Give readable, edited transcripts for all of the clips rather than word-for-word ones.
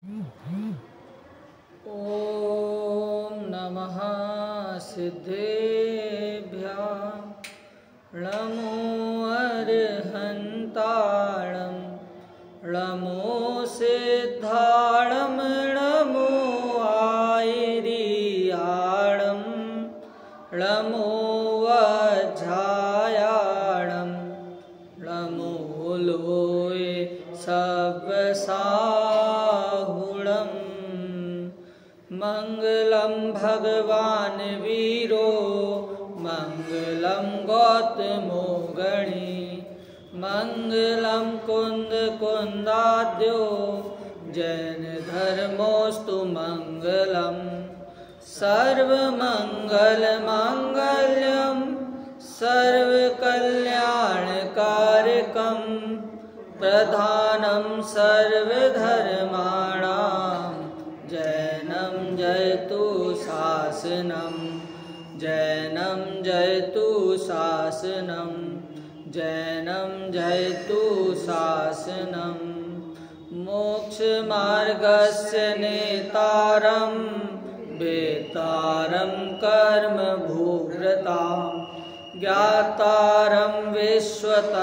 ॐ नमः सिद्धेभ्यः नमो अर्हन्ताणं नमो सिद्धाणं नमो आयर्याणं नमो वज्रायाणं नमो लोये सव्यसाहुणं मंगलम भगवान वीरो मंगलम गौतमो गणी मंगलम कुंद कुंदाद्यो जैन धर्मोस्तु मंगलम सर्वमंगल मांगल्यम सर्वकल्याणकारकम प्रधानम सर्वधर्माणां जैनं जयतु शासनं जैनं जयतु शासनं जैनं जयतु शासनं मोक्षमार्गस्य नेतारं वेतारं कर्म भूभृतां ज्ञातारं विश्वतत्त्वानां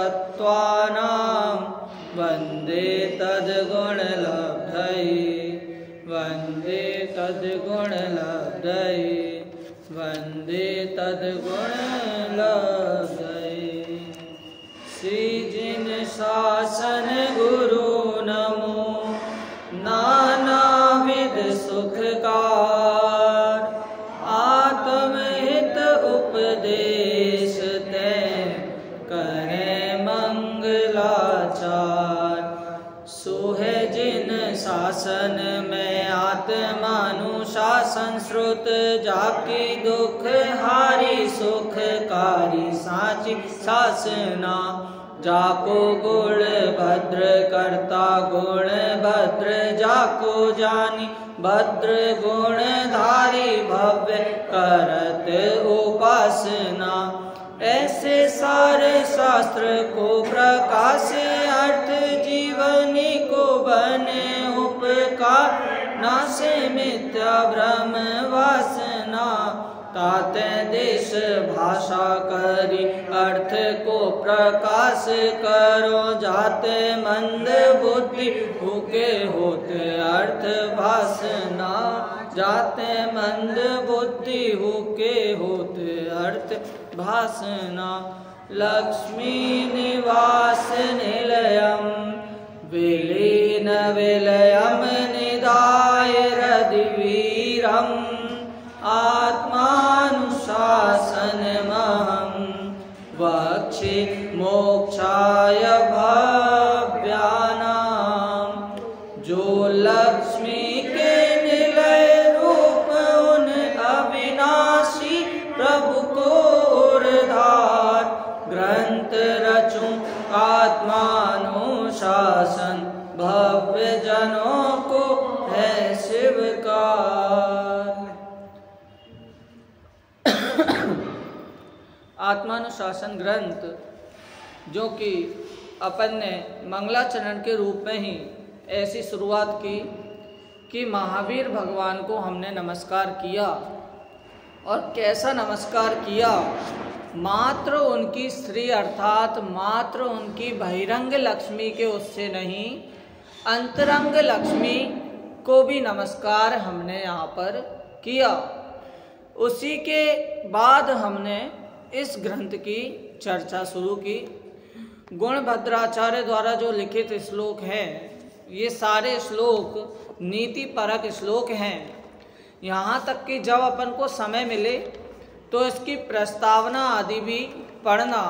वन्दे तद्गुणलब्धये वन्दे तद्गुणलब्धये वन्दे तद्गुणलब्धये श्रीजिन शासन गुरु नमो नानाविध सुखकार आत्महित उपदेश ते करें मंगलाचार सोहे जिन शासन में आत्मानुशासन श्रुत जाकी दुख हारी सुखकारी साची शासना जाको गुण भद्र करता गुण भद्र जाको जानी भद्र गुण धारी भव्य करत उपासना ऐसे सारे शास्त्र को प्रकाश अर्थ जीवनी को बने उपकार नासे मिथ्या भ्रम वासना ताते देश भाषा करी अर्थ को प्रकाश करो जाते मंद बुद्धि भूखे होते अर्थ भासना जाते मंद बुद्धि भूखे होते अर्थ भासना लक्ष्मी निवास निलयम विलीन विलयम निदाय हृदिवीरम आत्मानुशासनमहं वक्षे मोक्षाय भव्यानां जो लक्ष्मी के निलय रूप उन अविनाशी प्रभु को उद्धार ग्रंथ रचूं आत्मानुशासन भव्य जनों को है शिवकार। आत्मानुशासन ग्रंथ जो कि अपन ने मंगलाचरण के रूप में ही ऐसी शुरुआत की कि महावीर भगवान को हमने नमस्कार किया और कैसा नमस्कार किया, मात्र उनकी स्त्री अर्थात मात्र उनकी बहिरंग लक्ष्मी के उससे नहीं अंतरंग लक्ष्मी को भी नमस्कार हमने यहाँ पर किया। उसी के बाद हमने इस ग्रंथ की चर्चा शुरू की। गुणभद्राचार्य द्वारा जो लिखित श्लोक हैं ये सारे श्लोक नीति परक श्लोक हैं। यहाँ तक कि जब अपन को समय मिले तो इसकी प्रस्तावना आदि भी पढ़ना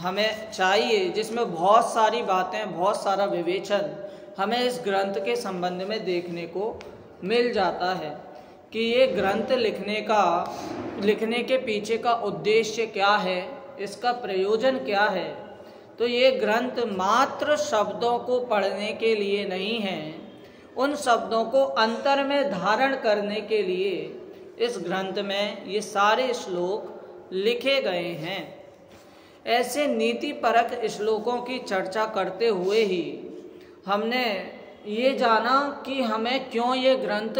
हमें चाहिए, जिसमें बहुत सारी बातें बहुत सारा विवेचन हमें इस ग्रंथ के संबंध में देखने को मिल जाता है कि ये ग्रंथ लिखने के पीछे का उद्देश्य क्या है, इसका प्रयोजन क्या है। तो ये ग्रंथ मात्र शब्दों को पढ़ने के लिए नहीं है, उन शब्दों को अंतर में धारण करने के लिए इस ग्रंथ में ये सारे श्लोक लिखे गए हैं। ऐसे नीति परक श्लोकों की चर्चा करते हुए ही हमने ये जाना कि हमें क्यों ये ग्रंथ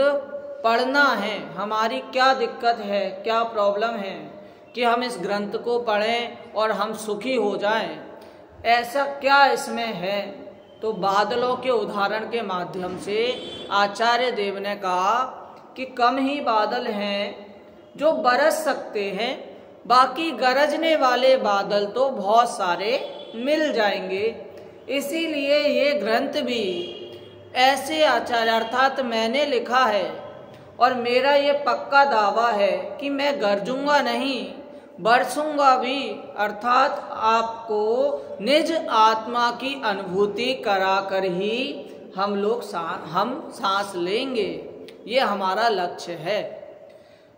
पढ़ना है, हमारी क्या दिक्कत है, क्या प्रॉब्लम है कि हम इस ग्रंथ को पढ़ें और हम सुखी हो जाएं, ऐसा क्या इसमें है। तो बादलों के उदाहरण के माध्यम से आचार्य देव ने कहा कि कम ही बादल हैं जो बरस सकते हैं, बाकी गरजने वाले बादल तो बहुत सारे मिल जाएंगे। इसीलिए ये ग्रंथ भी ऐसे आचार्य अर्थात मैंने लिखा है और मेरा ये पक्का दावा है कि मैं गरजूंगा नहीं, बरसूंगा भी, अर्थात आपको निज आत्मा की अनुभूति कराकर ही हम लोग हम सांस लेंगे। ये हमारा लक्ष्य है।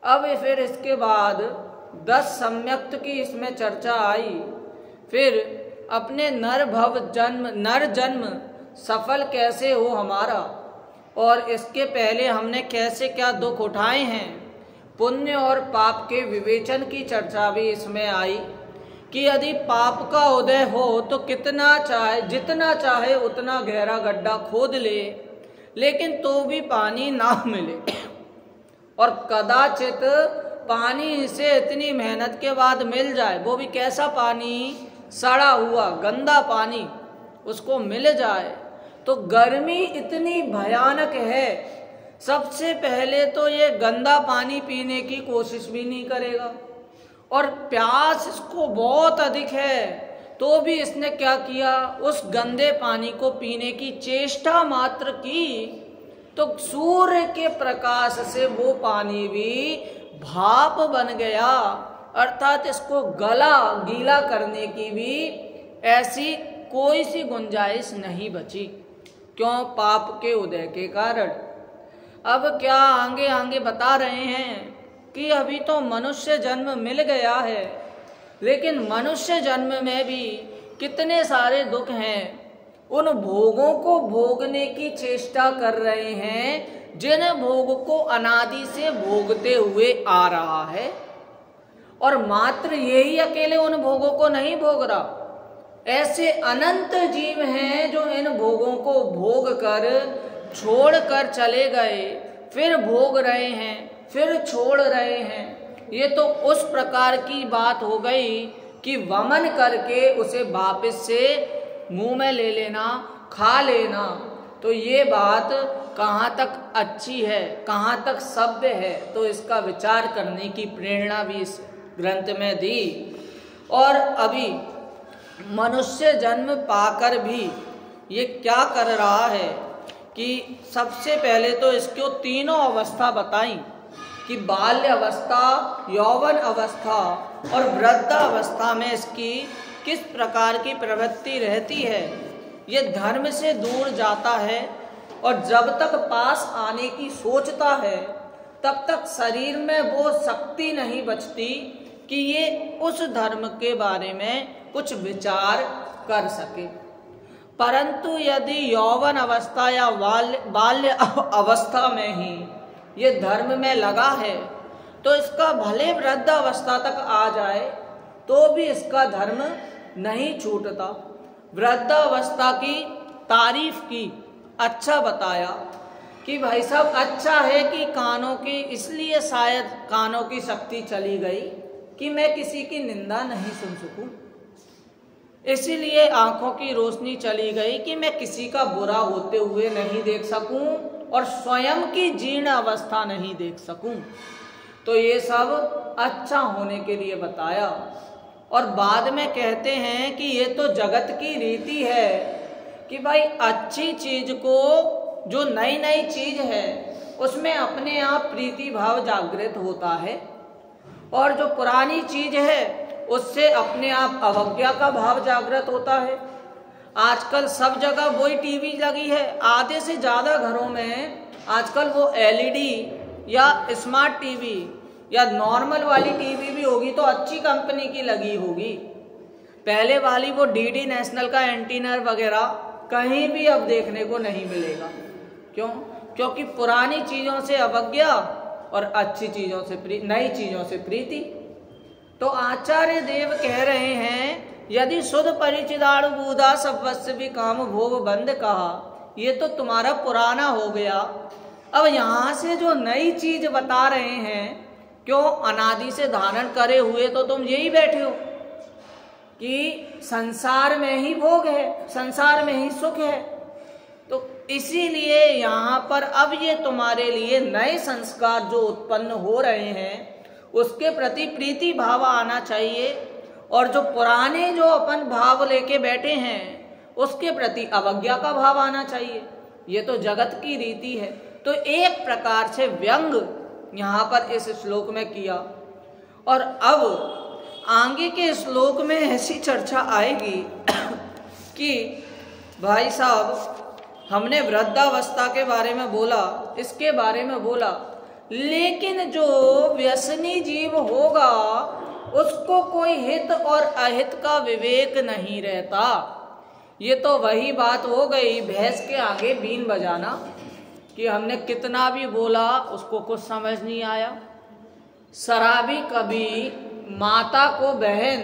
अब फिर इसके बाद 10 सम्यक्त की इसमें चर्चा आई। फिर अपने नर जन्म सफल कैसे हो हमारा, और इसके पहले हमने कैसे क्या दुख उठाए हैं, पुण्य और पाप के विवेचन की चर्चा भी इसमें आई कि यदि पाप का उदय हो तो जितना चाहे उतना गहरा गड्ढा खोद ले, लेकिन तो भी पानी ना मिले, और कदाचित पानी से इतनी मेहनत के बाद मिल जाए, वो भी कैसा पानी, सड़ा हुआ गंदा पानी उसको मिल जाए, तो गर्मी इतनी भयानक है, सबसे पहले तो ये गंदा पानी पीने की कोशिश भी नहीं करेगा, और प्यास इसको बहुत अधिक है, तो भी इसने क्या किया, उस गंदे पानी को पीने की चेष्टा मात्र की, तो सूर्य के प्रकाश से वो पानी भी भाप बन गया, अर्थात इसको गीला करने की भी ऐसी कोई सी गुंजाइश नहीं बची। क्यों? पाप के उदय के कारण। अब क्या आगे आगे बता रहे हैं कि अभी तो मनुष्य जन्म मिल गया है, लेकिन मनुष्य जन्म में भी कितने सारे दुख हैं, उन भोगों को भोगने की चेष्टा कर रहे हैं जिन भोग को अनादि से भोगते हुए आ रहा है, और मात्र यही अकेले उन भोगों को नहीं भोग रहा, ऐसे अनंत जीव हैं जो इन भोगों को भोग कर छोड़ कर चले गए, फिर भोग रहे हैं, फिर छोड़ रहे हैं। ये तो उस प्रकार की बात हो गई कि वमन करके उसे वापस से मुंह में ले लेना, खा लेना। तो ये बात कहाँ तक अच्छी है, कहाँ तक सभ्य है, तो इसका विचार करने की प्रेरणा भी इस ग्रंथ में दी। और अभी मनुष्य जन्म पाकर भी ये क्या कर रहा है कि सबसे पहले तो इसको तीनों अवस्था बताई कि बाल्य अवस्था, यौवन अवस्था और वृद्ध अवस्था में इसकी किस प्रकार की प्रवृत्ति रहती है। ये धर्म से दूर जाता है और जब तक पास आने की सोचता है तब तक शरीर में वो शक्ति नहीं बचती कि ये उस धर्म के बारे में कुछ विचार कर सके। परंतु यदि यौवन अवस्था या बाल्य अवस्था में ही ये धर्म में लगा है तो इसका भले वृद्ध अवस्था तक आ जाए तो भी इसका धर्म नहीं छूटता। वृद्ध अवस्था की तारीफ की, अच्छा बताया कि भाई साहब अच्छा है कि कानों की, इसलिए शायद कानों की शक्ति चली गई कि मैं किसी की निंदा नहीं सुन सकूं, इसीलिए आंखों की रोशनी चली गई कि मैं किसी का बुरा होते हुए नहीं देख सकूं और स्वयं की जीर्ण अवस्था नहीं देख सकूं। तो ये सब अच्छा होने के लिए बताया। और बाद में कहते हैं कि ये तो जगत की रीति है कि भाई अच्छी चीज को, जो नई नई चीज है उसमें अपने आप प्रीति भाव जागृत होता है, और जो पुरानी चीज है उससे अपने आप अवज्ञा का भाव जागृत होता है। आजकल सब जगह वही टीवी लगी है, आधे से ज़्यादा घरों में आजकल वो एलईडी या स्मार्ट टीवी या नॉर्मल वाली टीवी भी होगी तो अच्छी कंपनी की लगी होगी। पहले वाली वो डीडी नेशनल का एंटीना वगैरह कहीं भी अब देखने को नहीं मिलेगा। क्यों? क्योंकि पुरानी चीज़ों से अवज्ञा और अच्छी चीज़ों से नई चीज़ों से प्रीति। तो आचार्य देव कह रहे हैं, यदि शुद्ध परिचिदाणु बूधा सर्वस्व भी काम भोग बंद कहा, ये तो तुम्हारा पुराना हो गया। अब यहाँ से जो नई चीज बता रहे हैं, क्यों अनादि से धारण करे हुए तो तुम यही बैठे हो कि संसार में ही भोग है, संसार में ही सुख है। तो इसीलिए यहाँ पर अब ये तुम्हारे लिए नए संस्कार जो उत्पन्न हो रहे हैं उसके प्रति प्रीति भाव आना चाहिए, और जो पुराने जो अपन भाव लेके बैठे हैं उसके प्रति अवज्ञा का भाव आना चाहिए। ये तो जगत की रीति है। तो एक प्रकार से व्यंग यहाँ पर इस श्लोक में किया। और अब आगे के श्लोक में ऐसी चर्चा आएगी कि भाई साहब हमने वृद्धावस्था के बारे में बोला, इसके बारे में बोला, लेकिन जो व्यसनी जीव होगा उसको कोई हित और अहित का विवेक नहीं रहता। ये तो वही बात हो गई भैंस के आगे बीन बजाना, कि हमने कितना भी बोला उसको कुछ समझ नहीं आया। शराबी कभी माता को बहन,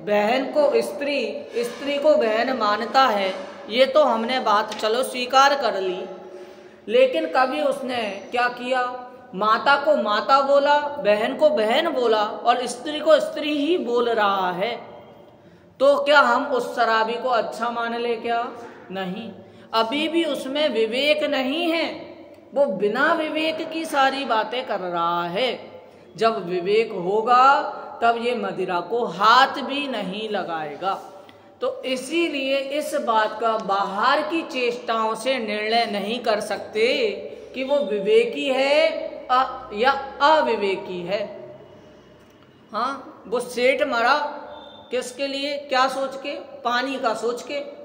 बहन को स्त्री, स्त्री को बहन मानता है, ये तो हमने बात चलो स्वीकार कर ली, लेकिन कभी उसने क्या किया, माता को माता बोला, बहन को बहन बोला और स्त्री को स्त्री ही बोल रहा है। तो क्या हम उस शराबी को अच्छा मान ले? क्या नहीं, अभी भी उसमें विवेक नहीं है, वो बिना विवेक की सारी बातें कर रहा है। जब विवेक होगा तब ये मदिरा को हाथ भी नहीं लगाएगा। तो इसीलिए इस बात का बाहर की चेष्टाओं से निर्णय नहीं कर सकते कि वो विवेकी है या अविवेकी है। हाँ, वो सेठ मरा किसके लिए, क्या सोच के, पानी का सोच के।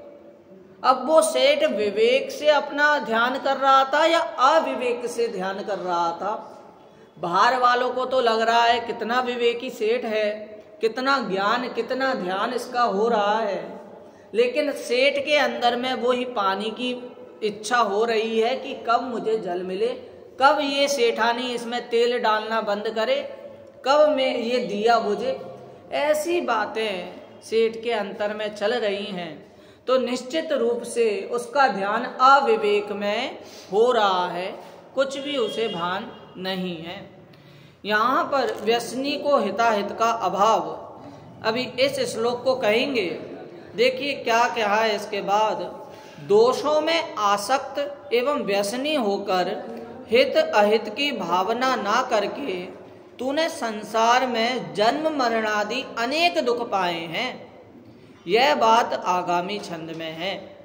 अब वो सेठ विवेक से अपना ध्यान कर रहा था या अविवेक से ध्यान कर रहा था? बाहर वालों को तो लग रहा है कितना विवेकी सेठ है, कितना ज्ञान, कितना ध्यान इसका हो रहा है, लेकिन सेठ के अंदर में वो ही पानी की इच्छा हो रही है कि कब मुझे जल मिले, कब ये सेठानी इसमें तेल डालना बंद करे, कब मैं ये दिया बुझे। ऐसी बातें सेठ के अंतर में चल रही हैं, तो निश्चित रूप से उसका ध्यान अविवेक में हो रहा है, कुछ भी उसे भान नहीं है। यहाँ पर व्यसनी को हिताहित का अभाव अभी इस श्लोक को कहेंगे। देखिए क्या कहा है इसके बाद, दोषों में आसक्त एवं व्यसनी होकर हित अहित की भावना ना करके तूने संसार में जन्म मरणादि अनेक दुख पाए हैं। यह बात आगामी छंद में है।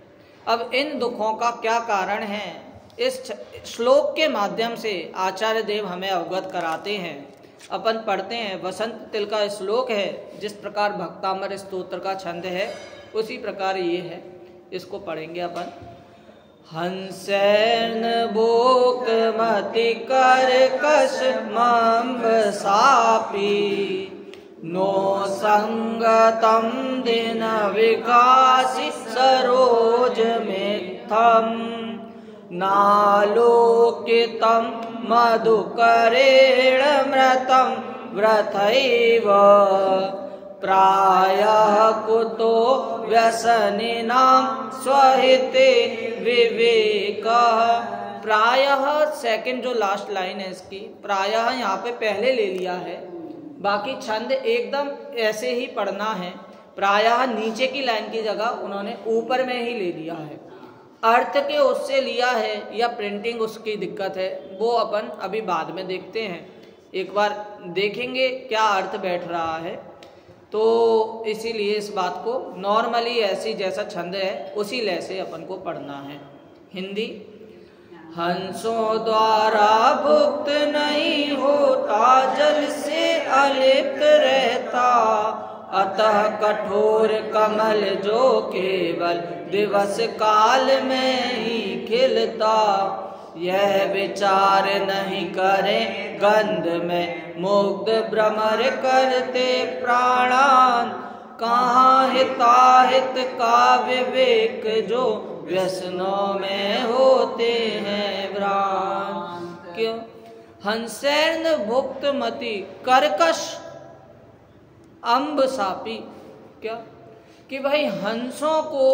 अब इन दुखों का क्या कारण है, इस श्लोक के माध्यम से आचार्य देव हमें अवगत कराते हैं। अपन पढ़ते हैं, वसंत तिल का श्लोक है, जिस प्रकार भक्तामर स्तोत्र का छंद है उसी प्रकार ये है, इसको पढ़ेंगे अपन। हंसैन बोक मति कर कश मम्ब सापी, नो संगतम दिन विकासी सरोज मिथम, नालोकितम मधुकरेण मृतम व्रतैव, प्रायः कुतो व्यसनिनां स्वहिते विवेकः। प्रायः सेकंड जो लास्ट लाइन है इसकी, प्रायः यहाँ पे पहले ले लिया है, बाकी छंद एकदम ऐसे ही पढ़ना है। प्रायः नीचे की लाइन की जगह उन्होंने ऊपर में ही ले लिया है, अर्थ के उससे लिया है या प्रिंटिंग उसकी दिक्कत है, वो अपन अभी बाद में देखते हैं। एक बार देखेंगे क्या अर्थ बैठ रहा है, तो इसीलिए इस बात को नॉर्मली ऐसी जैसा छंद है उसी लय से अपन को पढ़ना है। हिंदी। हंसों द्वारा भुक्त नहीं होता, जल से अलिप्त रहता, अतः कठोर कमल जो केवल दिवस काल में ही खिलता, यह विचार नहीं करे गंध में मुग्ध भ्रमर करते प्राणान, कहाँ हिताहित का विवेक जो व्यसनों में होते हैं भ्रान। क्यों? हंसैन भुक्त मति कर्कश अम्ब सापी। क्या कि भाई हंसों को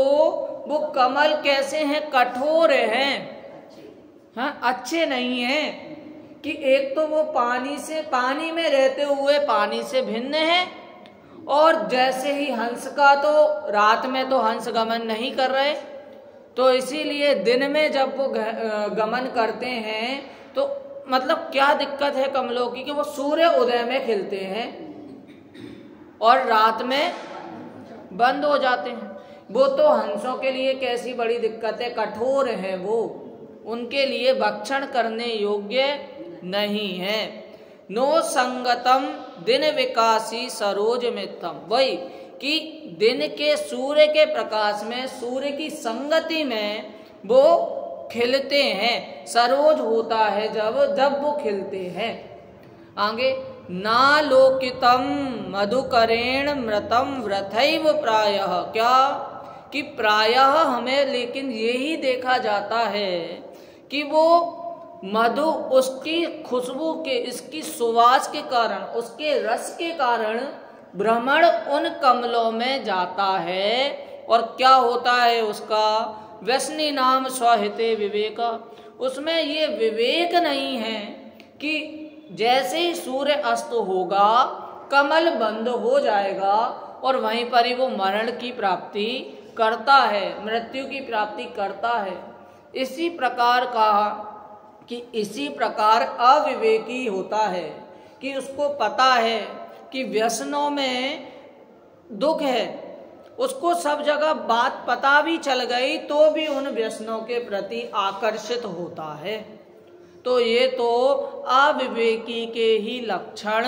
वो कमल कैसे हैं, कठोर हैं, हाँ, अच्छे नहीं हैं। कि एक तो वो पानी में रहते हुए पानी से भिन्न है, और जैसे ही हंस का, तो रात में तो हंस गमन नहीं कर रहे, तो इसीलिए दिन में जब वो गमन करते हैं तो मतलब क्या दिक्कत है कमलों की कि वो सूर्य उदय में खिलते हैं और रात में बंद हो जाते हैं। वो तो हंसों के लिए कैसी बड़ी दिक्कत है, कठोर है वो, उनके लिए भक्षण करने योग्य नहीं है। नो संगतम दिन विकासी सरोज मिथम, वही कि दिन के सूर्य के प्रकाश में, सूर्य की संगति में वो खिलते हैं, सरोज होता है जब वो खिलते हैं। आगे, नालोकितम मधुकरेण मृतम व्रथैव प्रायः, क्या कि प्रायः हमें लेकिन यही देखा जाता है कि वो मधु उसकी खुशबू के, इसकी सुवास के कारण, उसके रस के कारण भ्रमण उन कमलों में जाता है, और क्या होता है उसका, व्यसनी नाम स्वहिते विवेका, उसमें ये विवेक नहीं है कि जैसे ही सूर्य अस्त होगा कमल बंद हो जाएगा और वहीं पर ही वो मरण की प्राप्ति करता है, मृत्यु की प्राप्ति करता है। इसी प्रकार कहा कि इसी प्रकार अविवेकी होता है कि उसको पता है कि व्यसनों में दुख है, उसको सब जगह बात पता भी चल गई तो भी उन व्यसनों के प्रति आकर्षित होता है। तो ये तो अविवेकी के ही लक्षण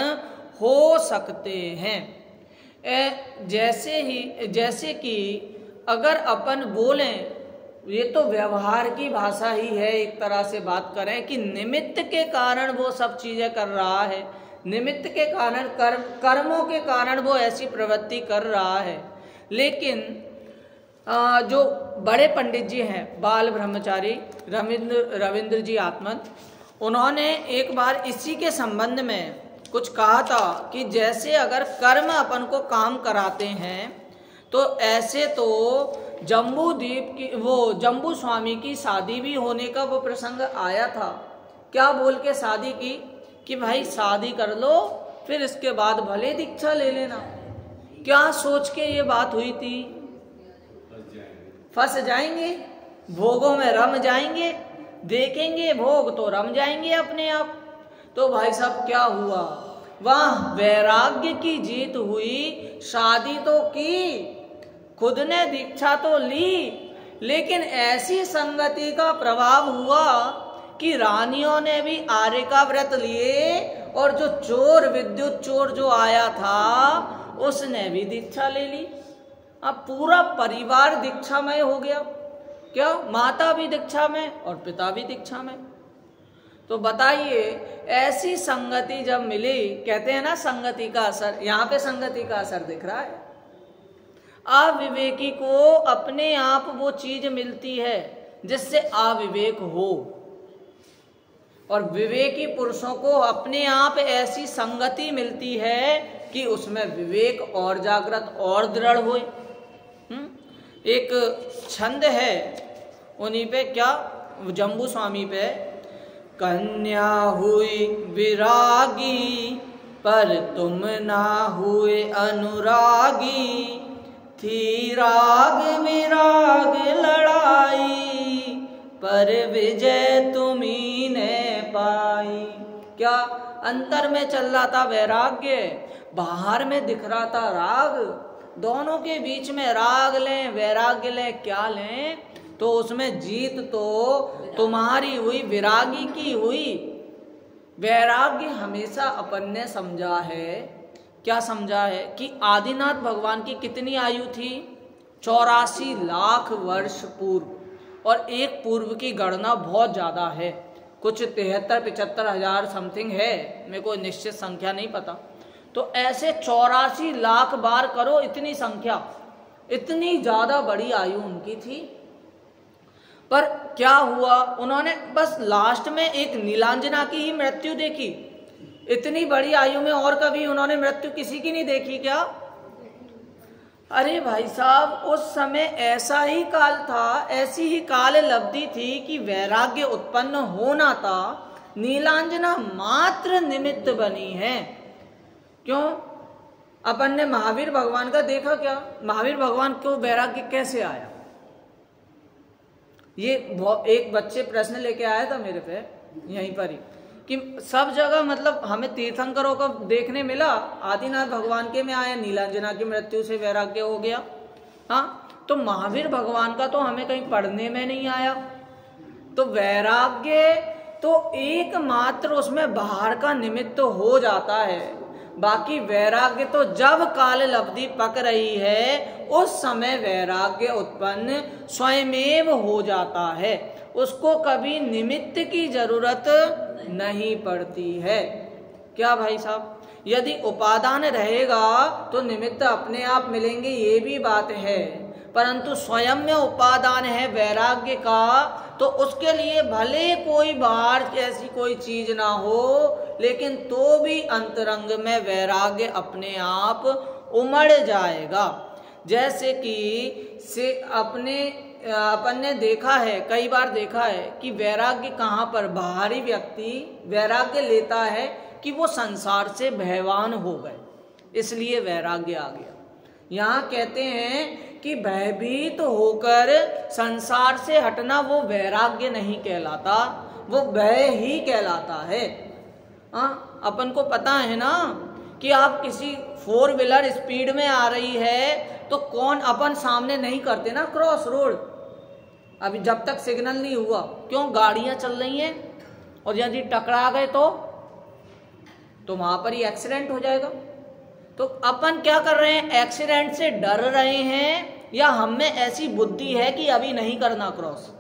हो सकते हैं। जैसे कि अगर अपन बोलें, ये तो व्यवहार की भाषा ही है, एक तरह से बात करें कि निमित्त के कारण वो सब चीजें कर रहा है, निमित्त के कारण, कर्मों के कारण वो ऐसी प्रवृत्ति कर रहा है। लेकिन जो बड़े पंडित जी हैं, बाल ब्रह्मचारी रविंद्र जी आत्मन, उन्होंने एक बार इसी के संबंध में कुछ कहा था कि जैसे अगर कर्म अपन को काम कराते हैं तो ऐसे तो जम्बूद्वीप की, वो जम्बू स्वामी की शादी भी होने का वो प्रसंग आया था। क्या बोल के शादी की कि भाई शादी कर लो, फिर इसके बाद भले दीक्षा ले लेना। क्या सोच के ये बात हुई थी? फंस जाएंगे, भोगों में रम जाएंगे, देखेंगे भोग तो रम जाएंगे अपने आप। तो भाई साहब क्या हुआ, वह वैराग्य की जीत हुई, शादी तो की, खुद ने दीक्षा तो ली, लेकिन ऐसी संगति का प्रभाव हुआ कि रानियों ने भी आर्य का व्रत लिए, और जो चोर, विद्युत चोर जो आया था उसने भी दीक्षा ले ली। अब पूरा परिवार दीक्षामय हो गया। क्या, माता भी दीक्षा में और पिता भी दीक्षा में। तो बताइए, ऐसी संगति जब मिली, कहते हैं ना संगति का असर, यहाँ पे संगति का असर दिख रहा है। अविवेकी को अपने आप वो चीज मिलती है जिससे अविवेक हो, और विवेकी पुरुषों को अपने आप ऐसी संगति मिलती है कि उसमें विवेक और जागृत और दृढ़ हो। एक छंद है उन्हीं पे, क्या, जम्बू स्वामी पे, कन्या हुई विरागी पर तुम ना हुए अनुरागी, थी राग विराग लड़ाई पर विजय तुम्ही ने पाई। क्या, अंतर में चल रहा था वैराग्य, बाहर में दिख रहा था राग, दोनों के बीच में राग लें वैराग्य लें, क्या लें, तो उसमें जीत तो तुम्हारी हुई, विरागी की हुई। वैराग्य हमेशा अपन ने समझा है, क्या समझा है कि आदिनाथ भगवान की कितनी आयु थी, 84 लाख वर्ष पूर्व, और एक पूर्व की गणना बहुत ज्यादा है, कुछ 73-75 हजार समथिंग है, मेरे को निश्चित संख्या नहीं पता। तो ऐसे 84 लाख बार करो इतनी संख्या, इतनी ज्यादा बड़ी आयु उनकी थी। पर क्या हुआ, उन्होंने बस लास्ट में एक नीलांजना की ही मृत्यु देखी, इतनी बड़ी आयु में और कभी उन्होंने मृत्यु किसी की नहीं देखी क्या? अरे भाई साहब, उस समय ऐसा ही काल था, ऐसी ही काल लब्धि थी कि वैराग्य उत्पन्न होना था। नीलांजना मात्र निमित्त बनी है। क्यों? अपन ने महावीर भगवान का देखा क्या? महावीर भगवान को वैराग्य कैसे आया? ये एक बच्चे प्रश्न लेके आया था मेरे पे यहीं पर ही कि सब जगह मतलब हमें तीर्थंकरों को देखने मिला, आदिनाथ भगवान के में आया नीलांजना की मृत्यु से वैराग्य हो गया। हाँ, तो महावीर भगवान का तो हमें कहीं पढ़ने में नहीं आया। तो वैराग्य तो एकमात्र उसमें बाहर का निमित्त हो जाता है, बाकी वैराग्य तो जब काल लब्धि पक रही है उस समय वैराग्य उत्पन्न स्वयमेव हो जाता है। उसको कभी निमित्त की जरूरत नहीं पड़ती है। क्या भाई साहब? यदि उपादान रहेगा तो निमित्त अपने आप मिलेंगे, ये भी बात है, परंतु स्वयं में उपादान है वैराग्य का, तो उसके लिए भले कोई बाहर ऐसी कोई चीज ना हो, लेकिन तो भी अंतरंग में वैराग्य अपने आप उमड़ जाएगा। जैसे कि अपन ने देखा है, कई बार देखा है कि वैराग्य कहाँ पर बाहरी व्यक्ति वैराग्य लेता है कि वो संसार से भयवान हो गए, इसलिए वैराग्य आ गया। यहाँ कहते हैं कि भयभीत होकर संसार से हटना वो वैराग्य नहीं कहलाता, वो भय ही कहलाता है। अपन को पता है ना कि आप किसी 4 व्हीलर स्पीड में आ रही है तो कौन अपन सामने नहीं करते ना क्रॉस रोड, अभी जब तक सिग्नल नहीं हुआ। क्यों? गाड़ियां चल रही हैं, और यदि टकरा गए तो वहां पर ही एक्सीडेंट हो जाएगा। तो अपन क्या कर रहे हैं? एक्सीडेंट से डर रहे हैं, या हम में ऐसी बुद्धि है कि अभी नहीं करना क्रॉस,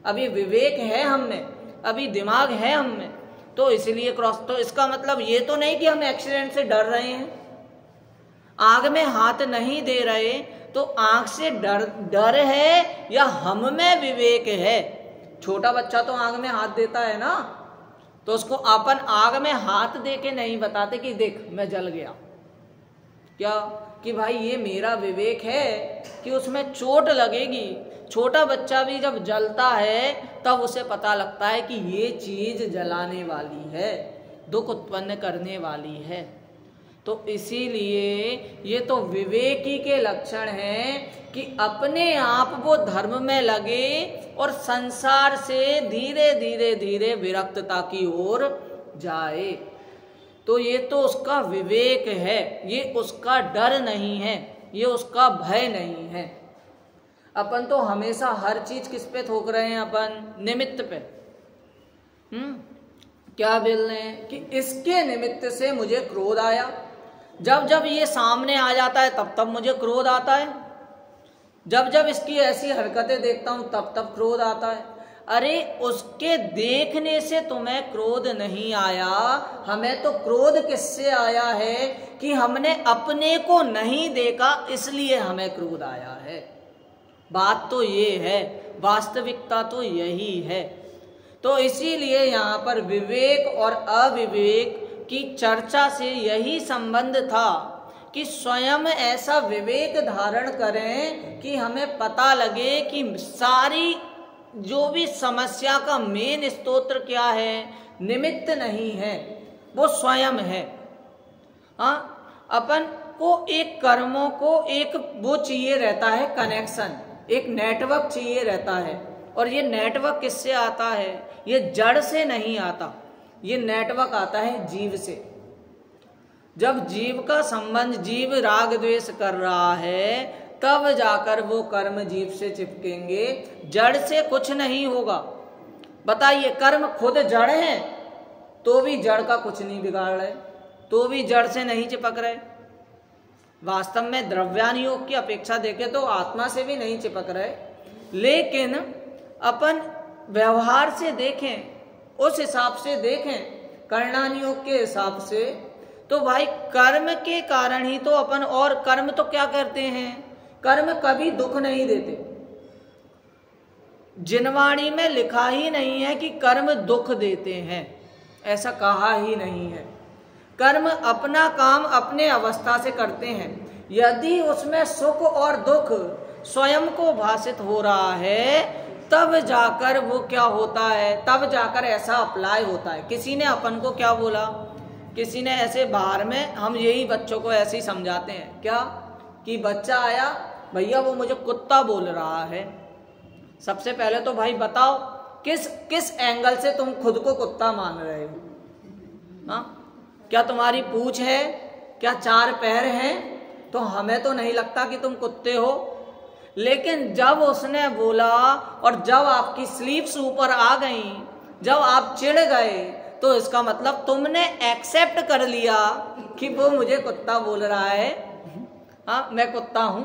अभी विवेक है हम में, अभी दिमाग है हम में, तो इसलिए क्रॉस। तो इसका मतलब ये तो नहीं कि हम एक्सीडेंट से डर रहे हैं। आग में हाथ नहीं दे रहे तो आंख से डर है या हम में विवेक है? छोटा बच्चा तो आग में हाथ देता है ना, तो उसको अपन आग में हाथ दे के नहीं बताते कि देख मैं जल गया। क्या कि भाई ये मेरा विवेक है कि उसमें चोट लगेगी। छोटा बच्चा भी जब जलता है तब उसे पता लगता है कि ये चीज जलाने वाली है, दुख उत्पन्न करने वाली है। तो इसीलिए ये तो विवेकी के लक्षण हैं कि अपने आप वो धर्म में लगे और संसार से धीरे धीरे धीरे विरक्तता की ओर जाए। तो ये तो उसका विवेक है, ये उसका डर नहीं है, ये उसका भय नहीं है। अपन तो हमेशा हर चीज किस पे थोक रहे हैं? अपन निमित्त पे। क्या बोल रहे हैं कि इसके निमित्त से मुझे क्रोध आया, जब जब ये सामने आ जाता है तब तब मुझे क्रोध आता है, जब जब इसकी ऐसी हरकतें देखता हूं तब तब क्रोध आता है। अरे उसके देखने से तुम्हें क्रोध नहीं आया, हमें तो क्रोध किससे आया है कि हमने अपने को नहीं देखा, इसलिए हमें क्रोध आया है। बात तो ये है, वास्तविकता तो यही है। तो इसीलिए यहाँ पर विवेक और अविवेक की चर्चा से यही संबंध था कि स्वयं ऐसा विवेक धारण करें कि हमें पता लगे कि सारी जो भी समस्या का मेन स्तोत्र क्या है, निमित्त नहीं है, वो स्वयं है। अपन को एक कर्मों को एक वो चाहिए रहता है, कनेक्शन, एक नेटवर्क चाहिए रहता है। और ये नेटवर्क किससे आता है? ये जड़ से नहीं आता, ये नेटवर्क आता है जीव से। जब जीव का संबंध, जीव राग द्वेष कर रहा है, तब जाकर वो कर्म जीव से चिपकेंगे, जड़ से कुछ नहीं होगा। बताइए, कर्म खुद जड़ है तो भी जड़ का कुछ नहीं बिगाड़ रहे, तो भी जड़ से नहीं चिपक रहे। वास्तव में द्रव्यान योग की अपेक्षा देखें तो आत्मा से भी नहीं चिपक रहे, लेकिन अपन व्यवहार से देखें, उस हिसाब से देखें, कर्णान योग के हिसाब से, तो भाई कर्म के कारण ही तो अपन, और कर्म तो क्या करते हैं? कर्म कभी दुख नहीं देते। जिनवाणी में लिखा ही नहीं है कि कर्म दुख देते हैं, ऐसा कहा ही नहीं है। कर्म अपना काम अपने अवस्था से करते हैं। यदि उसमें सुख और दुख स्वयं को भाषित हो रहा है, तब जाकर वो क्या होता है, तब जाकर ऐसा अप्लाई होता है। किसी ने अपन को क्या बोला, किसी ने ऐसे बाहर में, हम यही बच्चों को ऐसे ही समझाते हैं क्या, कि बच्चा आया, भैया वो मुझे कुत्ता बोल रहा है। सबसे पहले तो भाई बताओ किस एंगल से तुम खुद को कुत्ता मान रहे हो? हाँ, क्या तुम्हारी पूंछ है, क्या 4 पैर हैं? तो हमें तो नहीं लगता कि तुम कुत्ते हो। लेकिन जब उसने बोला और जब आपकी स्लीव्स ऊपर आ गई, जब आप चिढ़ गए, तो इसका मतलब तुमने एक्सेप्ट कर लिया कि वो मुझे कुत्ता बोल रहा है, हाँ मैं कुत्ता हूं।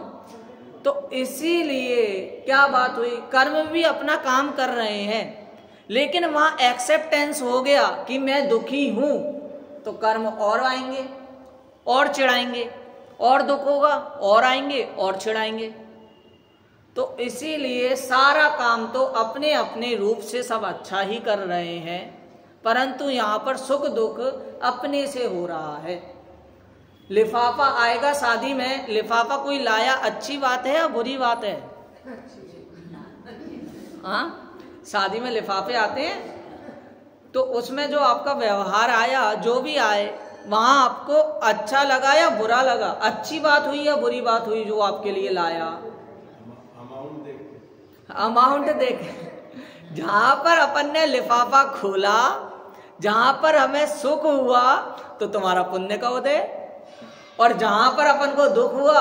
तो इसीलिए क्या बात हुई, कर्म भी अपना काम कर रहे हैं, लेकिन वहां एक्सेप्टेंस हो गया कि मैं दुखी हूं, तो कर्म और आएंगे और चिढ़ाएंगे, और दुख होगा और आएंगे और चिढ़ाएंगे। तो इसीलिए सारा काम तो अपने अपने रूप से सब अच्छा ही कर रहे हैं, परंतु यहाँ पर सुख दुख अपने से हो रहा है। लिफाफा आएगा शादी में, लिफाफा कोई लाया, अच्छी बात है या बुरी बात है? हाँ, शादी में लिफाफे आते हैं, तो उसमें जो आपका व्यवहार आया, जो भी आए, वहां आपको अच्छा लगा या बुरा लगा, अच्छी बात हुई या बुरी बात हुई जो आपके लिए लाया? अमाउंट देख, जहां पर अपन ने लिफाफा खोला, जहां पर हमें सुख हुआ, तो तुम्हारा पुण्य का उदय, और जहां पर अपन को दुख हुआ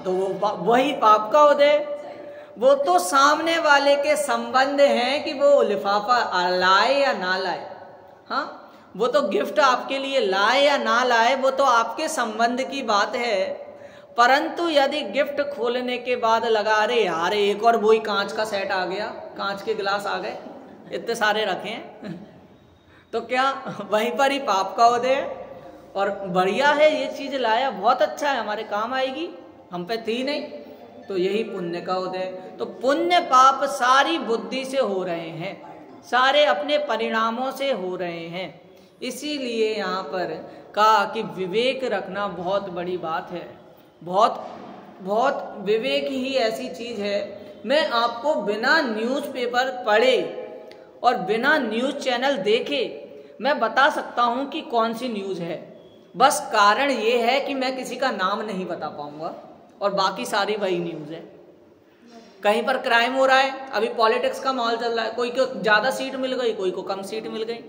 तो वही पाप का उदय। वो तो सामने वाले के संबंध हैं कि वो लिफाफा लाए या ना लाए। हाँ, वो तो गिफ्ट आपके लिए लाए या ना लाए, वो तो आपके संबंध की बात है। परंतु यदि गिफ्ट खोलने के बाद लगा, अरे यार एक और वही कांच का सेट आ गया, कांच के गिलास आ गए, इतने सारे रखे हैं, तो क्या वहीं पर ही पाप का उदय? और बढ़िया है ये चीज लाया, बहुत अच्छा है, हमारे काम आएगी, हम पे थी नहीं, तो यही पुण्य का उदय। तो पुण्य पाप सारी बुद्धि से हो रहे हैं, सारे अपने परिणामों से हो रहे हैं। इसीलिए यहाँ पर कहा कि विवेक रखना बहुत बड़ी बात है, बहुत बहुत विवेक ही ऐसी चीज है। मैं आपको बिना न्यूज़पेपर पढ़े और बिना न्यूज़ चैनल देखे मैं बता सकता हूं कि कौन सी न्यूज़ है, बस कारण ये है कि मैं किसी का नाम नहीं बता पाऊंगा, और बाकी सारी वही न्यूज़ है। कहीं पर क्राइम हो रहा है, अभी पॉलिटिक्स का माहौल चल रहा है, कोई को ज़्यादा सीट मिल गई, कोई को कम सीट मिल गई,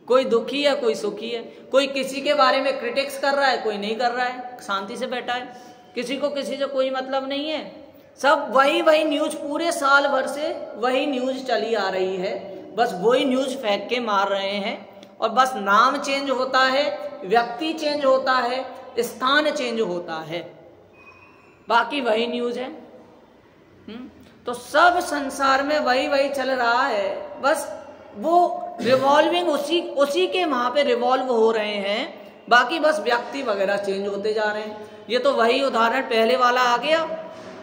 कोई दुखी है कोई सुखी है, कोई किसी के बारे में क्रिटिक्स कर रहा है, कोई नहीं कर रहा है, शांति से बैठा है, किसी को किसी से कोई मतलब नहीं है। सब वही वही न्यूज़, पूरे साल भर से वही न्यूज़ चली आ रही है, बस वही न्यूज़ फेंक के मार रहे हैं, और बस नाम चेंज होता है, व्यक्ति चेंज होता है, स्थान चेंज होता है, बाकी वही न्यूज़ है। तो सब संसार में वही वही चल रहा है, बस वो रिवॉल्विंग उसी के वहां पे रिवॉल्व हो रहे हैं, बाकी बस व्यक्ति वगैरह चेंज होते जा रहे हैं। ये तो वही उदाहरण पहले वाला आ गया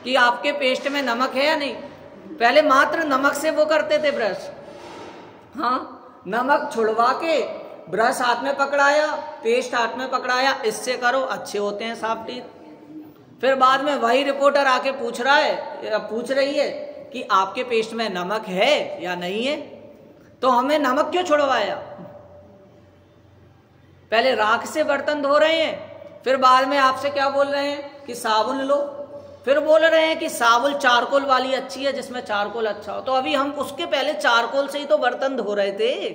कि आपके पेस्ट में नमक है या नहीं। पहले मात्र नमक से वो करते थे ब्रश, हाँ, नमक छुड़वा के ब्रश हाथ में पकड़ाया, पेस्ट हाथ में पकड़ाया, इससे करो अच्छे होते हैं साफ टीथ। फिर बाद में वही रिपोर्टर आके पूछ रही है कि आपके पेस्ट में नमक है या नहीं है, तो हमें नमक क्यों छुड़वाया? पहले राख से बर्तन धो रहे हैं, फिर बाद में आपसे क्या बोल रहे हैं कि साबुन लो, फिर बोल रहे हैं कि साबुन चारकोल वाली अच्छी है जिसमें चारकोल अच्छा हो। तो अभी हम उसके पहले चारकोल से ही तो बर्तन धो रहे थे,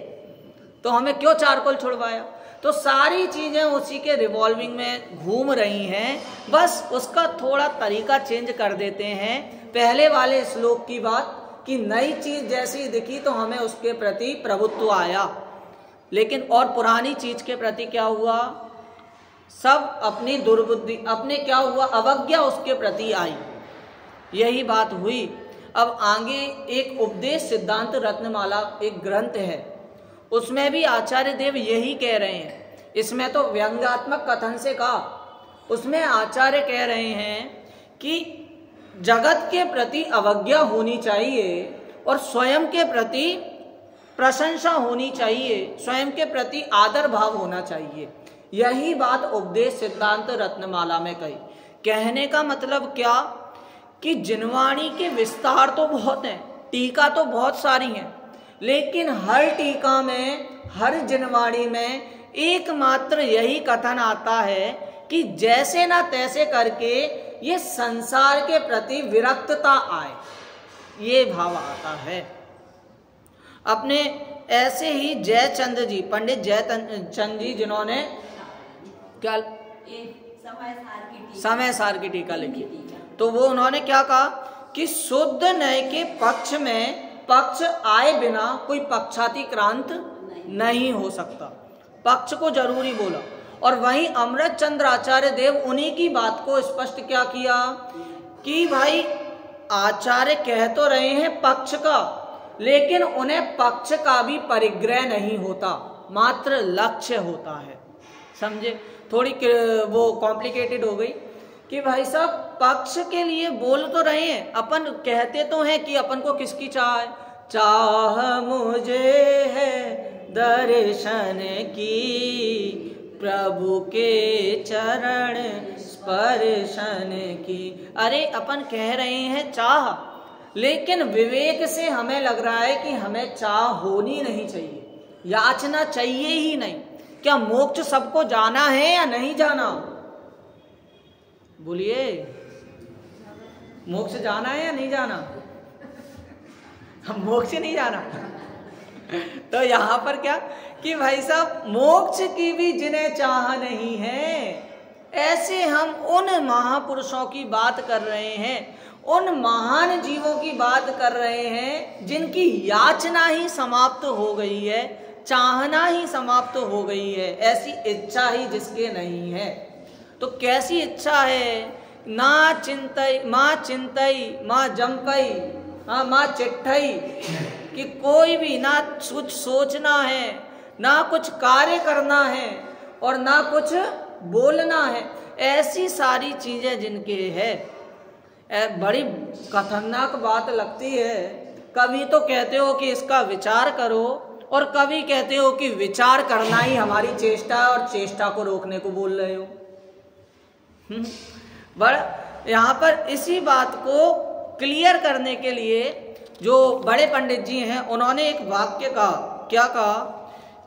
तो हमें क्यों चारकोल छुड़वाया? तो सारी चीजें उसी के रिवॉल्विंग में घूम रही हैं, बस उसका थोड़ा तरीका चेंज कर देते हैं। पहले वाले श्लोक की बात कि नई चीज जैसी दिखी तो हमें उसके प्रति प्रभुत्व आया, लेकिन और पुरानी चीज के प्रति क्या हुआ? सब अपनी दुर्बुद्धि, अपने क्या हुआ? अवज्ञा उसके प्रति आई, यही बात हुई। अब आगे एक उपदेश सिद्धांत रत्नमाला एक ग्रंथ है, उसमें भी आचार्य देव यही कह रहे हैं। इसमें तो व्यंग्यात्मक कथन से कहा, उसमें आचार्य कह रहे हैं कि जगत के प्रति अवज्ञा होनी चाहिए और स्वयं के प्रति प्रशंसा होनी चाहिए, स्वयं के प्रति आदर भाव होना चाहिए। यही बात उपदेश सिद्धांत रत्नमाला में कही कहने का मतलब क्या कि जिनवाणी के विस्तार तो बहुत हैं, टीका तो बहुत सारी हैं, लेकिन हर टीका में, हर जिनवाणी में एकमात्र यही कथन आता है कि जैसे ना तैसे करके ये संसार के प्रति विरक्तता आए, ये भाव आता है। अपने ऐसे ही जयचंद जी, पंडित जयचंद जी, जिन्होंने क्या समय सार की टीका लिखी, तो वो उन्होंने क्या कहा कि शुद्ध न्याय के पक्ष में पक्ष आए बिना कोई पक्षातिक्रांत नहीं हो सकता, पक्ष को जरूरी बोला। और वहीं अमृत चंद्र आचार्य देव उन्हीं की बात को स्पष्ट क्या किया कि भाई आचार्य कह तो रहे हैं पक्ष का, लेकिन उन्हें पक्ष का भी परिग्रह नहीं होता, मात्र लक्ष्य होता है। समझे? थोड़ी वो कॉम्प्लिकेटेड हो गई कि भाई साहब पक्ष के लिए बोल तो रहे हैं, अपन कहते तो हैं कि अपन को किसकी चाह है, चाह मुझे है दर्शन की, प्रभु के चरण स्पर्शन की। अरे अपन कह रहे हैं चाह, लेकिन विवेक से हमें लग रहा है कि हमें चाह होनी नहीं चाहिए, याचना चाहिए ही नहीं। क्या मोक्ष सबको जाना है या नहीं जाना? बोलिए, मोक्ष जाना है या नहीं जाना? हम मोक्ष नहीं जाना। तो यहां पर क्या कि भाई साहब मोक्ष की भी जिन्हें चाह नहीं है, ऐसे हम उन महापुरुषों की बात कर रहे हैं, उन महान जीवों की बात कर रहे हैं जिनकी याचना ही समाप्त हो गई है, चाहना ही समाप्त हो गई है, ऐसी इच्छा ही जिसके नहीं है। तो कैसी इच्छा है? ना चिंतई माँ चिंतई माँ जमकई, हाँ माँ चिट्ठई, कि कोई भी ना कुछ सोचना है, ना कुछ कार्य करना है और ना कुछ बोलना है, ऐसी सारी चीजें जिनके है। बड़ी खतरनाक बात लगती है। कभी तो कहते हो कि इसका विचार करो, और कभी कहते हो कि विचार करना ही हमारी चेष्टा है और चेष्टा को रोकने को बोल रहे हो। बड़ा यहाँ पर इसी बात को क्लियर करने के लिए जो बड़े पंडित जी हैं, उन्होंने एक वाक्य कहा, क्या कहा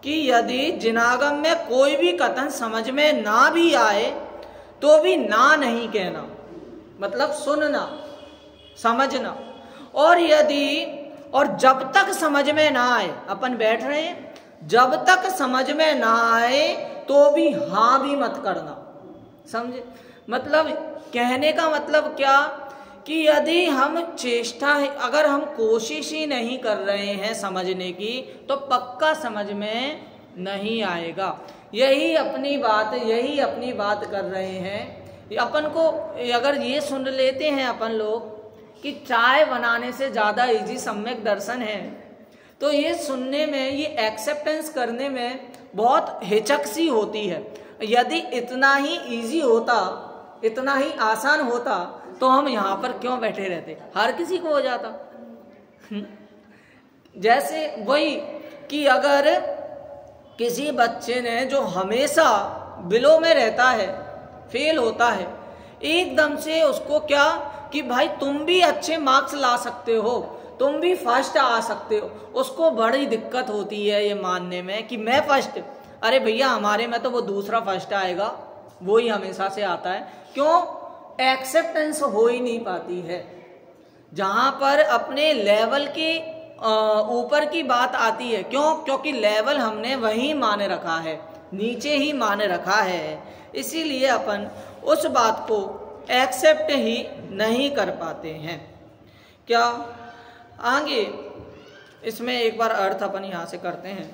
कि यदि जिनागम में कोई भी कथन समझ में ना भी आए तो भी ना नहीं कहना, मतलब सुनना, समझना। और जब तक समझ में ना आए, अपन बैठ रहे हैं, जब तक समझ में ना आए तो भी हाँ भी मत करना। समझे? मतलब कहने का मतलब क्या कि यदि हम चेष्टा, अगर हम कोशिश ही नहीं कर रहे हैं समझने की, तो पक्का समझ में नहीं आएगा। यही अपनी बात कर रहे हैं। अपन को अगर ये सुन लेते हैं अपन लोग कि चाय बनाने से ज़्यादा इजी सम्यक दर्शन है, तो ये सुनने में, ये एक्सेप्टेंस करने में बहुत हिचक सी होती है। यदि इतना ही इजी होता, इतना ही आसान होता, तो हम यहाँ पर क्यों बैठे रहते? हर किसी को हो जाता। जैसे वही कि अगर किसी बच्चे ने जो हमेशा बिलो में रहता है, फेल होता है, एकदम से उसको क्या कि भाई तुम भी अच्छे मार्क्स ला सकते हो, तुम भी फर्स्ट आ सकते हो, उसको बड़ी दिक्कत होती है ये मानने में कि मैं फर्स्ट। अरे भैया हमारे में तो वो दूसरा फर्स्ट आएगा, वो ही हमेशा से आता है। क्यों? एक्सेप्टेंस हो ही नहीं पाती है। जहां पर अपने लेवल के ऊपर की बात आती है, क्यों? क्योंकि लेवल हमने वही माने रखा है, नीचे ही माने रखा है, इसीलिए अपन उस बात को एक्सेप्ट ही नहीं कर पाते हैं। क्या आगे इसमें एक बार अर्थ अपन यहाँ से करते हैं।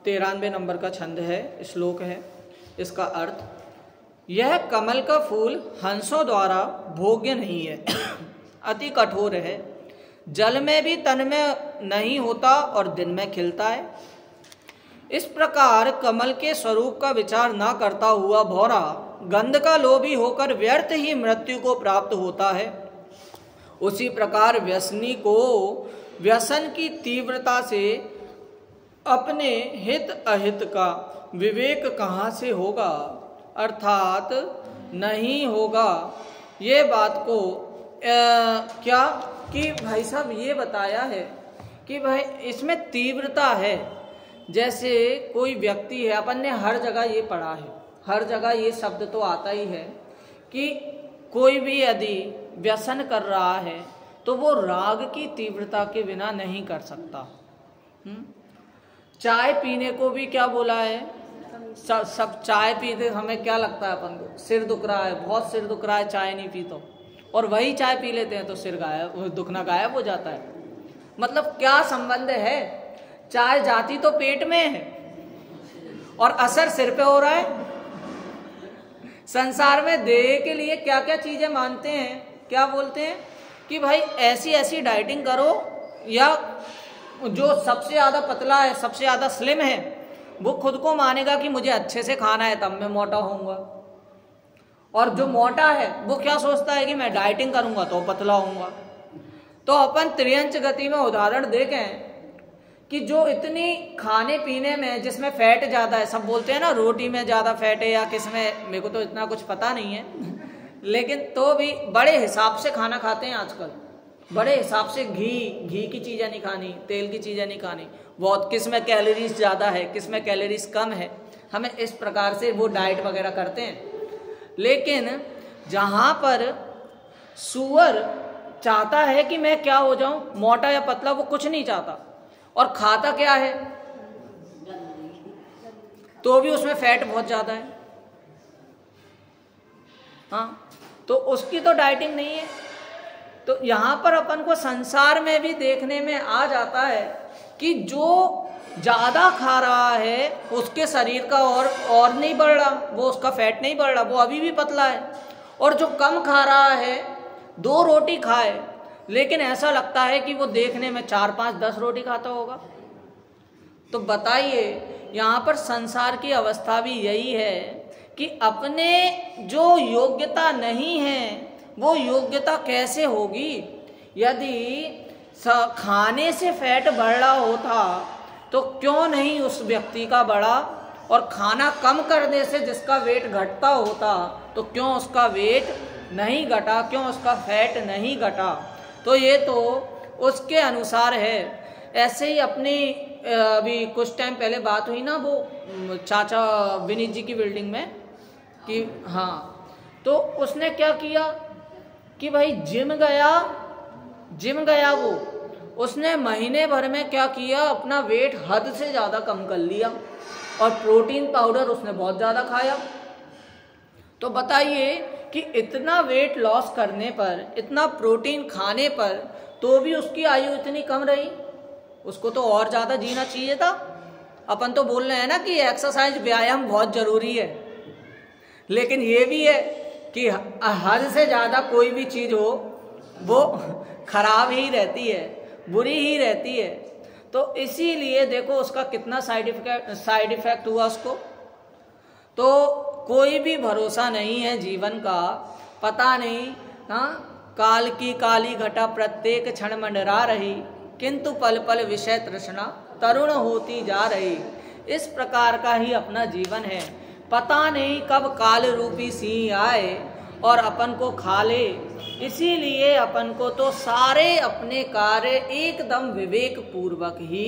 93 नंबर का छंद है, श्लोक है। इसका अर्थ, यह कमल का फूल हंसों द्वारा भोग्य नहीं है, अति कठोर है, जल में भी तन में नहीं होता और दिन में खिलता है। इस प्रकार कमल के स्वरूप का विचार न करता हुआ भौरा गंध का लोभी होकर व्यर्थ ही मृत्यु को प्राप्त होता है। उसी प्रकार व्यसनी को व्यसन की तीव्रता से अपने हित अहित का विवेक कहाँ से होगा? अर्थात नहीं होगा। ये बात को क्या कि भाई साहब ये बताया है कि भाई इसमें तीव्रता है। जैसे कोई व्यक्ति है, अपन ने हर जगह ये पढ़ा है, हर जगह ये शब्द तो आता ही है कि कोई भी यदि व्यसन कर रहा है तो वो राग की तीव्रता के बिना नहीं कर सकता। चाय पीने को भी क्या बोला है, सब चाय पीते हमें क्या लगता है अपन को, सिर दुख रहा है, बहुत सिर दुख रहा है, चाय नहीं पी तो, और वही चाय पी लेते हैं तो सिर दुखना गायब हो जाता है। मतलब क्या संबंध है, चाय जाती तो पेट में है और असर सिर पे हो रहा है। संसार में देह के लिए क्या क्या चीजें मानते हैं, क्या बोलते हैं कि भाई ऐसी ऐसी डाइटिंग करो, या जो सबसे ज्यादा पतला है, सबसे ज्यादा स्लिम है, वो खुद को मानेगा कि मुझे अच्छे से खाना है तब मैं मोटा होऊंगा, और जो मोटा है वो क्या सोचता है कि मैं डाइटिंग करूंगा तो पतला होऊंगा। तो अपन त्रियंच गति में उदाहरण देखें कि जो इतनी खाने पीने में जिसमें फैट ज्यादा है, सब बोलते हैं ना रोटी में ज्यादा फैट है या किसमें, मेरे को तो इतना कुछ पता नहीं है लेकिन तो भी बड़े हिसाब से खाना खाते हैं आजकल, बड़े हिसाब से घी की चीजें नहीं खानी, तेल की चीजें नहीं खानी, बहुत किसमें कैलोरीज ज्यादा है, किसमें कैलोरीज कम है, हमें इस प्रकार से वो डाइट वगैरह करते हैं। लेकिन जहां पर सुअर चाहता है कि मैं क्या हो जाऊं, मोटा या पतला, वो कुछ नहीं चाहता, और खाता क्या है, तो भी उसमें फैट बहुत ज्यादा है। हाँ, तो उसकी तो डाइटिंग नहीं है। तो यहां पर अपन को संसार में भी देखने में आ जाता है कि जो ज्यादा खा रहा है उसके शरीर का और नहीं बढ़ रहा, वो उसका फैट नहीं बढ़ रहा, वो अभी भी पतला है। और जो कम खा रहा है, 2 रोटी खाए लेकिन ऐसा लगता है कि वो देखने में 4, 5, 10 रोटी खाता होगा। तो बताइए, यहाँ पर संसार की अवस्था भी यही है कि अपने जो योग्यता नहीं है वो योग्यता कैसे होगी। यदि खाने से फैट बढ़ रहा होता तो क्यों नहीं उस व्यक्ति का बढ़ा, और खाना कम करने से जिसका वेट घटता होता तो क्यों उसका वेट नहीं घटा, क्यों उसका फैट नहीं घटा। तो ये तो उसके अनुसार है। ऐसे ही अपनी अभी कुछ टाइम पहले बात हुई ना, वो चाचा विनीत जी की बिल्डिंग में कि हाँ, तो उसने क्या किया कि भाई जिम गया वो, उसने महीने भर में क्या किया, अपना वेट हद से ज़्यादा कम कर लिया, और प्रोटीन पाउडर उसने बहुत ज़्यादा खाया। तो बताइए कि इतना वेट लॉस करने पर, इतना प्रोटीन खाने पर, तो भी उसकी आयु इतनी कम रही। उसको तो और ज़्यादा जीना चाहिए था। अपन तो बोल रहे हैं ना कि एक्सरसाइज, व्यायाम बहुत ज़रूरी है, लेकिन ये भी है कि हद से ज़्यादा कोई भी चीज़ हो वो खराब ही रहती है, बुरी ही रहती है। तो इसीलिए देखो उसका कितना साइड इफेक्ट हुआ उसको। तो कोई भी भरोसा नहीं है जीवन का, पता नहीं। हाँ, काल की काली घटा प्रत्येक क्षण मंडरा रही, किंतु पल पल विषय तृष्णा तरुण होती जा रही। इस प्रकार का ही अपना जीवन है। पता नहीं कब काल रूपी सिंह आए और अपन को खा ले। इसीलिए अपन को तो सारे अपने कार्य एकदम विवेक पूर्वक ही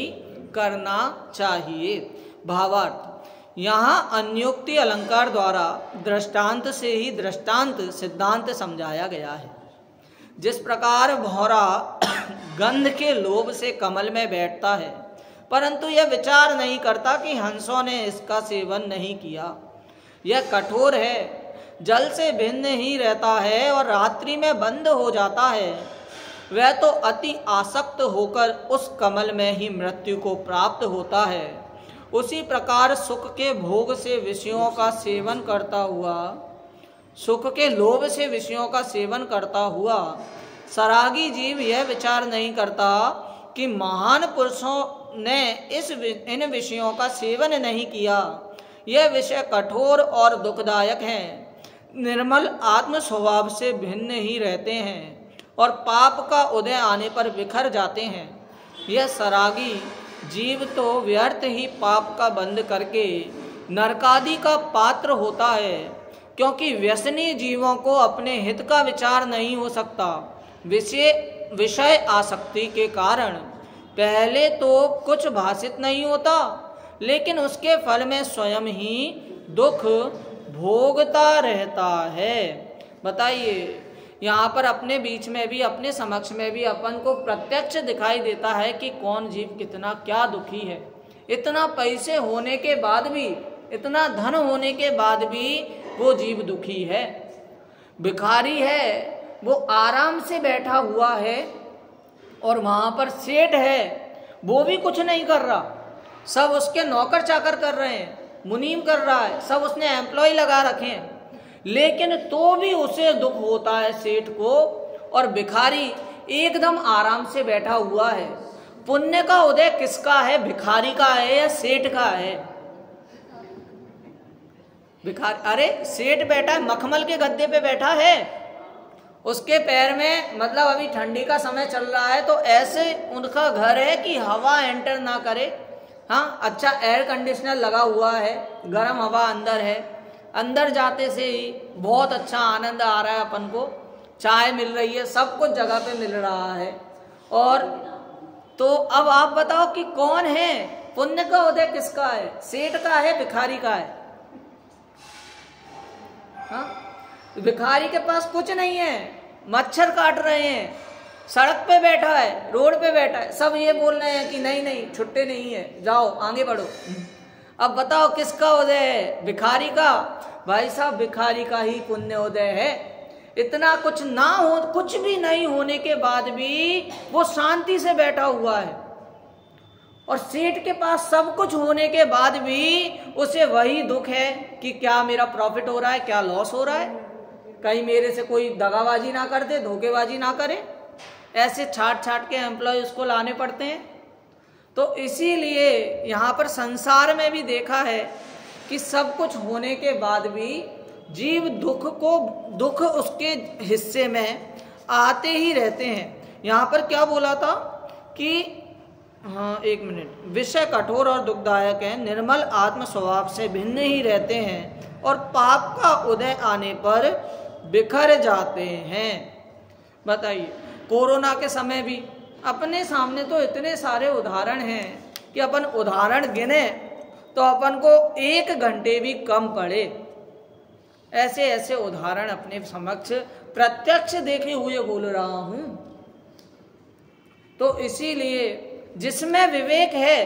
करना चाहिए। भावार्थ, यहाँ अन्योक्ति अलंकार द्वारा दृष्टांत से ही दृष्टांत सिद्धांत समझाया गया है। जिस प्रकार भौरा गंध के लोभ से कमल में बैठता है, परंतु यह विचार नहीं करता कि हंसों ने इसका सेवन नहीं किया। यह कठोर है, जल से भिन्न ही रहता है और रात्रि में बंद हो जाता है। वह तो अति आसक्त होकर उस कमल में ही मृत्यु को प्राप्त होता है। उसी प्रकार सुख के भोग से विषयों का सेवन करता हुआ, सुख के लोभ से विषयों का सेवन करता हुआ सरागी जीव यह विचार नहीं करता कि महान पुरुषों ने इन विषयों का सेवन नहीं किया। यह विषय कठोर और दुखदायक हैं, निर्मल आत्म स्वभाव से भिन्न ही रहते हैं और पाप का उदय आने पर बिखर जाते हैं। यह सरागी जीव तो व्यर्थ ही पाप का बंध करके नरकादि का पात्र होता है, क्योंकि व्यसनी जीवों को अपने हित का विचार नहीं हो सकता। विषय आसक्ति के कारण पहले तो कुछ भाषित नहीं होता, लेकिन उसके फल में स्वयं ही दुख भोगता रहता है। बताइए, यहाँ पर अपने बीच में भी, अपने समक्ष में भी अपन को प्रत्यक्ष दिखाई देता है कि कौन जीव कितना क्या दुखी है। इतना पैसे होने के बाद भी, इतना धन होने के बाद भी वो जीव दुखी है। भिखारी है, वो आराम से बैठा हुआ है, और वहाँ पर सेठ है, वो भी कुछ नहीं कर रहा, सब उसके नौकर चाकर कर रहे हैं, मुनीम कर रहा है, सब उसने एम्प्लॉय लगा रखे हैं, लेकिन तो भी उसे दुख होता है सेठ को। और भिखारी एकदम आराम से बैठा हुआ है। पुण्य का उदय किसका है, भिखारी का है या सेठ का है? भिखारी, अरे सेठ बैठा है, मखमल के गद्दे पे बैठा है, उसके पैर में, मतलब अभी ठंडी का समय चल रहा है तो ऐसे उनका घर है कि हवा एंटर ना करे। हाँ, अच्छा एयर कंडीशनर लगा हुआ है, गर्म हवा अंदर है, अंदर जाते से ही बहुत अच्छा आनंद आ रहा है अपन को, चाय मिल रही है, सब कुछ जगह पे मिल रहा है। और तो अब आप बताओ कि कौन है, पुण्य का उदय किसका है, सेठ का है भिखारी का है? हाँ, भिखारी के पास कुछ नहीं है, मच्छर काट रहे हैं, सड़क पे बैठा है, रोड पे बैठा है, सब ये बोल रहे हैं कि नहीं नहीं छुट्टे नहीं है, जाओ आगे बढ़ो। अब बताओ किसका उदय है, भिखारी का? भाई साहब, भिखारी का ही पुण्य उदय है। इतना कुछ ना हो, कुछ भी नहीं होने के बाद भी वो शांति से बैठा हुआ है, और सेठ के पास सब कुछ होने के बाद भी उसे वही दुख है कि क्या मेरा प्रॉफिट हो रहा है, क्या लॉस हो रहा है, कहीं मेरे से कोई दगाबाजी ना कर दे, धोखेबाजी ना करे। ऐसे छाट छाट के एम्प्लॉय उसको लाने पड़ते हैं। तो इसीलिए यहाँ पर संसार में भी देखा है कि सब कुछ होने के बाद भी जीव दुख उसके हिस्से में आते ही रहते हैं। यहाँ पर क्या बोला था कि, हाँ एक मिनट, विषय कठोर और दुखदायक है, निर्मल आत्म स्वभाव से भिन्न ही रहते हैं, और पाप का उदय आने पर बिखर जाते हैं। बताइए, कोरोना के समय भी अपने सामने तो इतने सारे उदाहरण हैं कि अपन उदाहरण गिने तो अपन को 1 घंटे भी कम पड़े। ऐसे ऐसे उदाहरण अपने समक्ष प्रत्यक्ष देखे हुए बोल रहा हूं। तो इसीलिए जिसमें विवेक है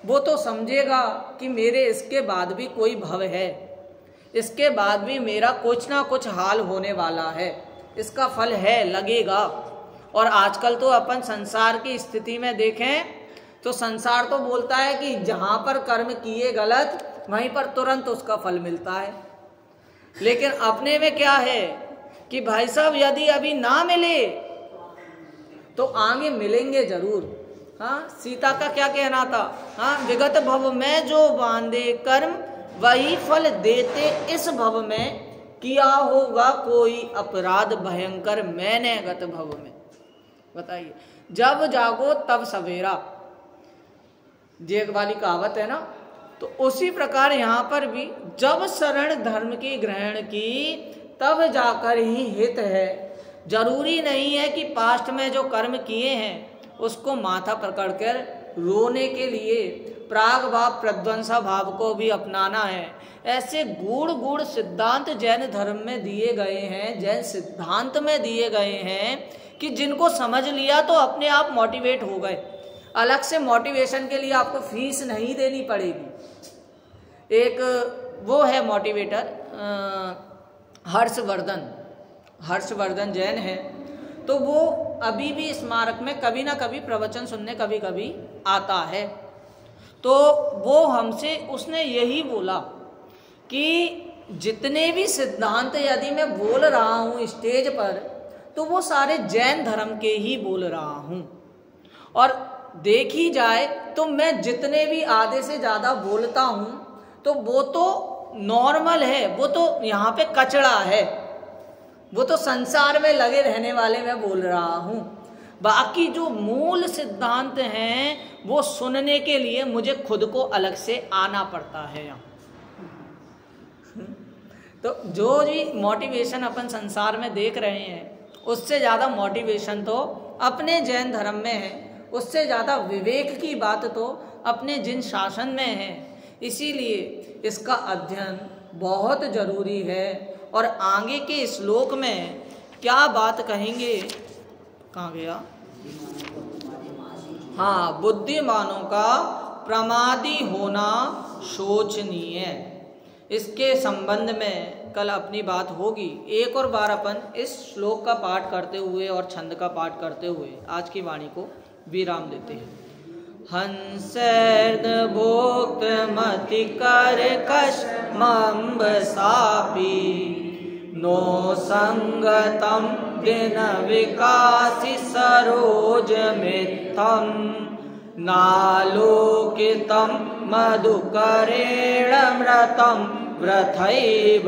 वो तो समझेगा कि मेरे इसके बाद भी कोई भव है, इसके बाद भी मेरा कुछ ना कुछ हाल होने वाला है, इसका फल है, लगेगा। और आजकल तो अपन संसार की स्थिति में देखें तो संसार तो बोलता है कि जहां पर कर्म किए गलत वहीं पर तुरंत उसका फल मिलता है, लेकिन अपने में क्या है कि भाई साहब यदि अभी ना मिले तो आगे मिलेंगे जरूर। हाँ, सीता का क्या कहना था, हाँ, विगत भव में जो बांधे कर्म वही फल देते इस भव में, किया होगा कोई अपराध भयंकर मैंने गत भव में। बताइए, जब जागो तब सवेरा, जेग वाली कहावत है ना। तो उसी प्रकार यहाँ पर भी जब शरण धर्म की ग्रहण की तब जाकर ही हित है। जरूरी नहीं है कि पास्ट में जो कर्म किए हैं उसको माथा पकड़ कर रोने के लिए प्राग भाव प्रध्वंसा भाव को भी अपनाना है। ऐसे गूढ़ सिद्धांत जैन धर्म में दिए गए हैं, जैन सिद्धांत में दिए गए हैं कि जिनको समझ लिया तो अपने आप मोटिवेट हो गए। अलग से मोटिवेशन के लिए आपको फीस नहीं देनी पड़ेगी। एक वो है मोटिवेटर हर्षवर्धन जैन है, तो वो अभी भी स्मारक में कभी ना कभी प्रवचन सुनने कभी कभी आता है। तो वो हमसे उसने यही बोला कि जितने भी सिद्धांत यदि मैं बोल रहा हूँ स्टेज पर तो वो सारे जैन धर्म के ही बोल रहा हूँ, और देखी जाए तो मैं जितने भी आधे से ज़्यादा बोलता हूँ तो वो तो नॉर्मल है, वो तो यहाँ पे कचड़ा है, वो तो संसार में लगे रहने वाले मैं बोल रहा हूँ। बाकी जो मूल सिद्धांत हैं वो सुनने के लिए मुझे खुद को अलग से आना पड़ता है यहाँ। तो जो भी मोटिवेशन अपन संसार में देख रहे हैं, उससे ज़्यादा मोटिवेशन तो अपने जैन धर्म में है, उससे ज़्यादा विवेक की बात तो अपने जिन शासन में है। इसीलिए इसका अध्ययन बहुत जरूरी है। और आगे के श्लोक में क्या बात कहेंगे, कहाँ गया, हाँ, बुद्धिमानों का प्रमादी होना शोचनीय, इसके संबंध में कल अपनी बात होगी। एक और बार अपन इस श्लोक का पाठ करते हुए और छंद का पाठ करते हुए आज की वाणी को विराम देते हैं। हंसर्द भोक्त मति कर कश मम्ब सापी, नो संगतम दिन विकासी सरोज मित्थम, नालोकितम मधुकरेण मृतम व्रथैव,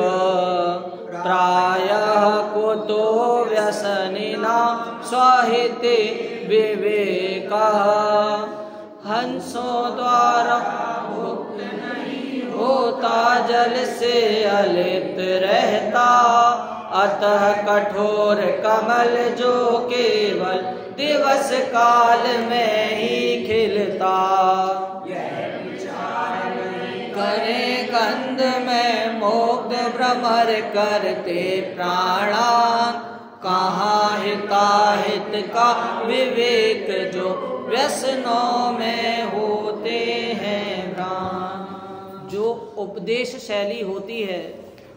प्रायः कुतो व्यसनिना स्वहिते विवेकः। हंसों द्वारा मुक्त नहीं होता, जल से अलिप्त रहता, अतः कठोर कमल जो केवल दिवस काल में ही खिलता, करे कंद में मुग्ध भ्रमर करते प्राणा, कहाँ हिताहित का विवेक जो व्यसनों में होते हैं प्राण। जो उपदेश शैली होती है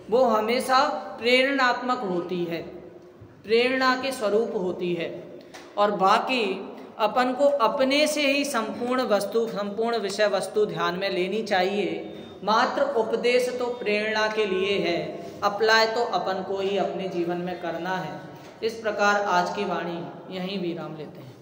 वो हमेशा प्रेरणात्मक होती है, प्रेरणा के स्वरूप होती है, और बाकी अपन को अपने से ही संपूर्ण विषय वस्तु ध्यान में लेनी चाहिए। मात्र उपदेश तो प्रेरणा के लिए है, अप्लाई तो अपन को ही अपने जीवन में करना है। इस प्रकार आज की वाणी यहीं विराम लेते हैं।